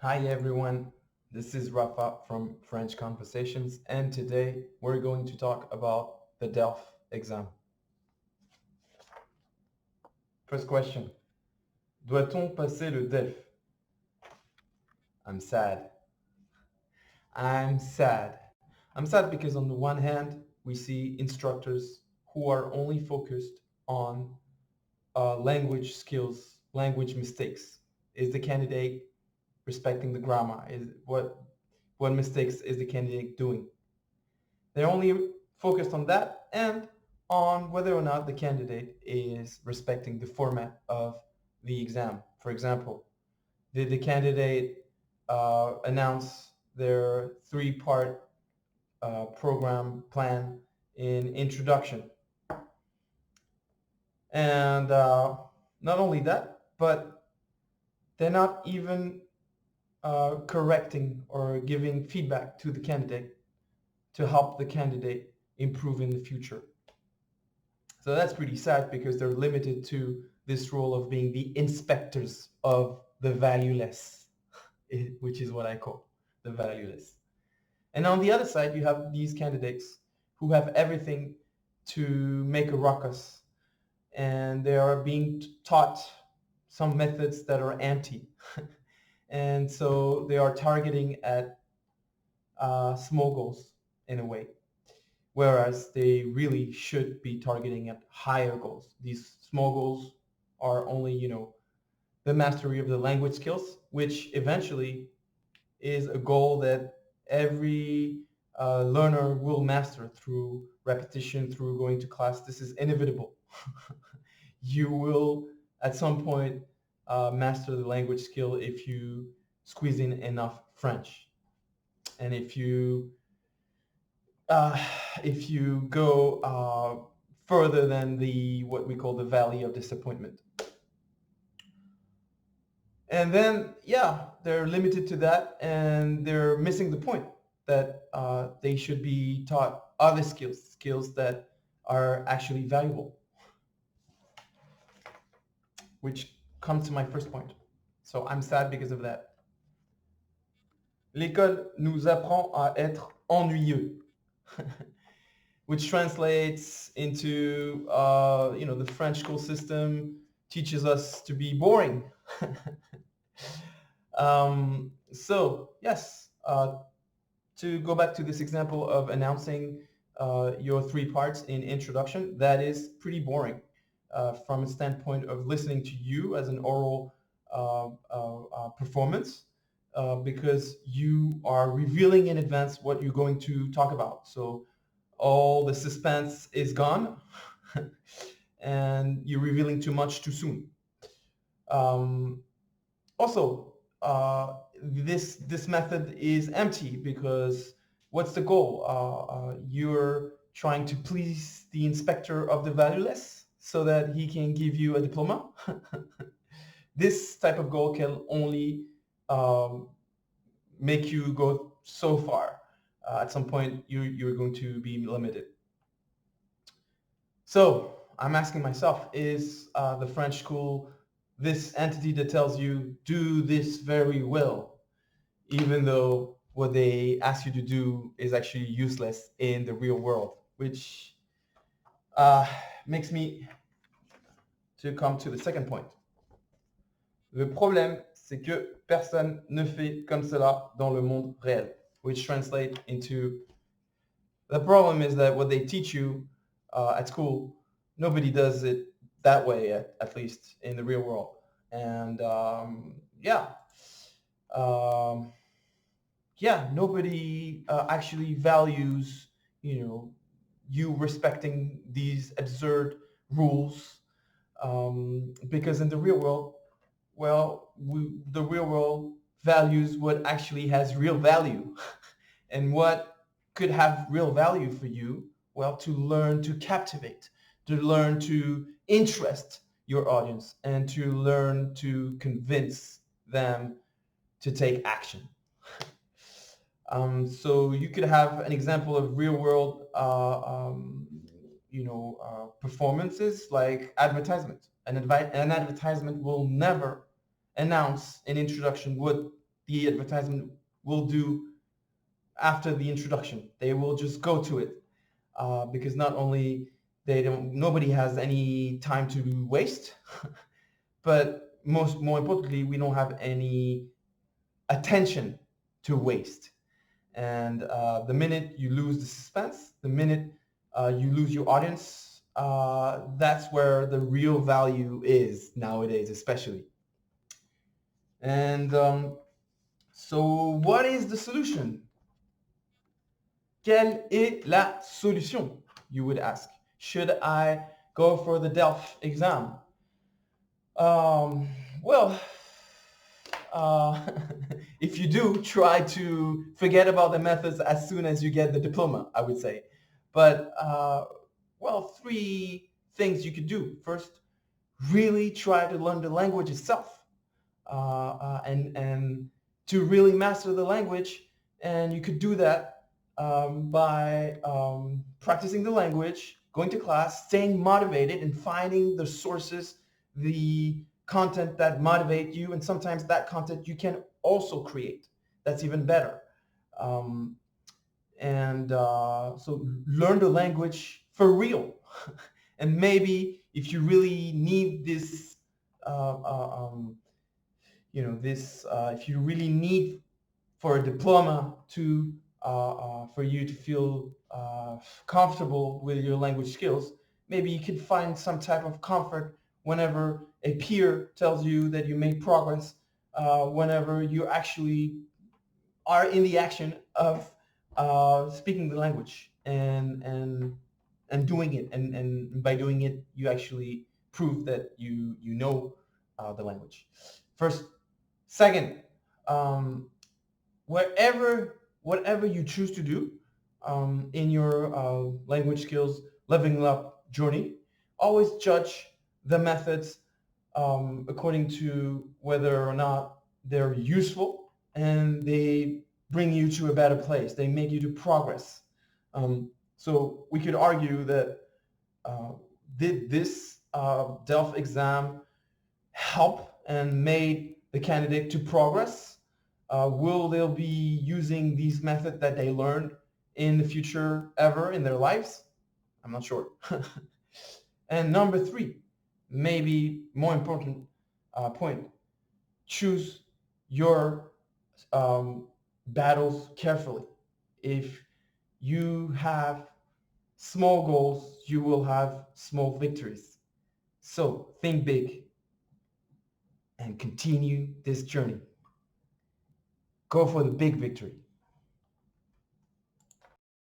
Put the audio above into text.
Hi everyone, this is Rapha from French Conversations, and today we're going to talk about the DELF exam. First question, doit-on passer le DELF? I'm sad. I'm sad. I'm sad because on the one hand, we see instructors who are only focused on language skills, language mistakes. Is the candidate respecting the grammar? Is what mistakes is the candidate doing? They're only focused on that and on whether or not the candidate is respecting the format of the exam. For example, did the candidate announce their three-part program plan in introduction? And not only that, but they're not even correcting or giving feedback to the candidate to help the candidate improve in the future. So that's pretty sad because they're limited to this role of being the inspectors of the valueless, which is what I call the valueless. And on the other side, you have these candidates who have everything to make a ruckus, and they are being taught some methods that are anti. And so they are targeting at small goals in a way, whereas they really should be targeting at higher goals. These small goals are only, the mastery of the language skills, which eventually is a goal that every learner will master through repetition, through going to class. This is inevitable. You will, at some point, master the language skill if you squeeze in enough French. And uh, if you go further than the what we call the valley of disappointment. And then, yeah, they're limited to that, and they're missing the point that they should be taught other skills that are actually valuable, which comes to my first point. So I'm sad because of that. L'école nous apprend à être ennuyeux, which translates into, the French school system teaches us to be boring. So yes, to go back to this example of announcing your three parts in introduction, that is pretty boring from a standpoint of listening to you as an oral performance, because you are revealing in advance what you're going to talk about. So all the suspense is gone and you're revealing too much too soon. Also, this method is empty because what's the goal? You're trying to please the inspector of the valueless so that he can give you a diploma. This type of goal can only um, make you go so far. At some point, you're going to be limited. So I'm asking myself, is the French school this entity that tells you do this very well, even though what they ask you to do is actually useless in the real world, which makes me to come to the second point. Le problème, c'est que personne ne fait comme cela dans le monde réel, which translates into the problem is that what they teach you at school, nobody does it that way, at least in the real world. And um, yeah, nobody actually values, you respecting these absurd rules, because in the real world, well, the real world values what actually has real value. And what could have real value for you? Well, to learn to captivate, to learn to interest your audience, and to learn to convince them to take action. So you could have an example of real world, performances like advertisement. An advertisement will never announce in introduction what the advertisement will do after the introduction. They will just go to it because not only nobody has any time to waste, but more importantly, we don't have any attention to waste. And the minute you lose the suspense, the minute you lose your audience, that's where the real value is nowadays, especially. And so, what is the solution? Quelle est la solution? You would ask. Should I go for the DELF exam? Um, well, uh, if you do, try to forget about the methods as soon as you get the diploma, I would say. But, well, three things you could do. First, really try to learn the language itself and to really master the language. And you could do that by practicing the language, going to class, staying motivated, and finding the sources, the content that motivate you, and sometimes that content you can also create. That's even better. Um, and so learn the language for real. And maybe if you really need this, if you really need for a diploma to for you to feel comfortable with your language skills, maybe you can find some type of comfort whenever a peer tells you that you make progress, whenever you actually are in the action of speaking the language and doing it, and by doing it, you actually prove that you know the language. First, second, whatever you choose to do in your language skills leveling up journey, always judge the methods according to whether or not they're useful and they bring you to a better place. They make you to progress. So we could argue that did this DELF exam help and made the candidate to progress? Will they be using these methods that they learned in the future ever in their lives? I'm not sure. And number three, maybe more important point, choose your battles carefully. If you have small goals, you will have small victories. So think big and continue this journey. Go for the big victory.